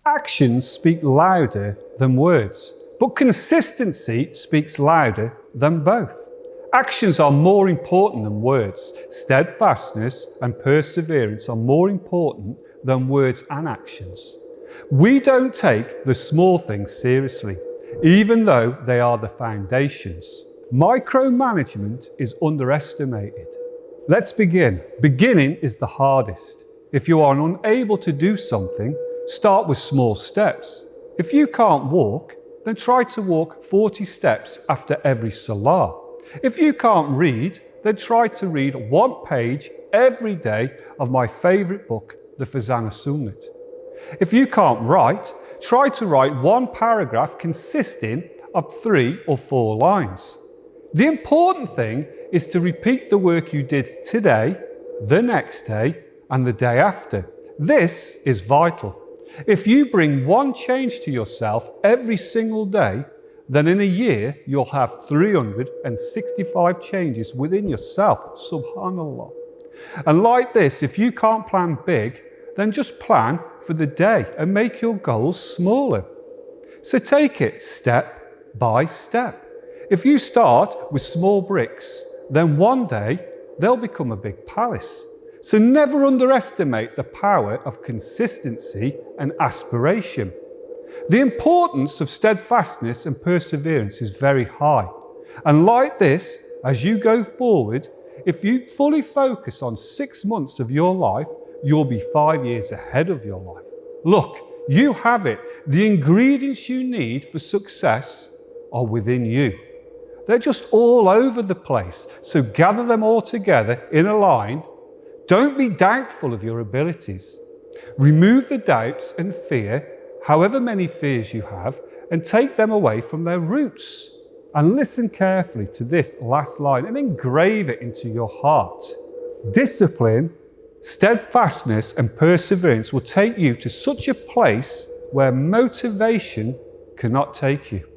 Actions speak louder than words, but consistency speaks louder than both. Actions are more important than words. Steadfastness and perseverance are more important than words and actions. We don't take the small things seriously, even though they are the foundations. Micromanagement is underestimated. Let's begin. Beginning is the hardest. If you are unable to do something, start with small steps. If you can't walk, then try to walk 40 steps after every salah. If you can't read, then try to read one page every day of my favourite book, the Islam and Sunnah. If you can't write, try to write one paragraph consisting of 3 or 4 lines. The important thing is to repeat the work you did today, the next day, and the day after. This is vital. If you bring one change to yourself every single day, then in a year you'll have 365 changes within yourself. Subhanallah. And like this, if you can't plan big, then just plan for the day and make your goals smaller. So take it step by step. If you start with small bricks, then one day they'll become a big palace. So never underestimate the power of consistency and aspiration. The importance of steadfastness and perseverance is very high. And like this, as you go forward, if you fully focus on 6 months of your life, you'll be 5 years ahead of your life. Look, you have it. The ingredients you need for success are within you. They're just all over the place. So gather them all together in a line. Don't be doubtful of your abilities. Remove the doubts and fear, however many fears you have, and take them away from their roots. And listen carefully to this last line and engrave it into your heart. Discipline, steadfastness, and perseverance will take you to such a place where motivation cannot take you.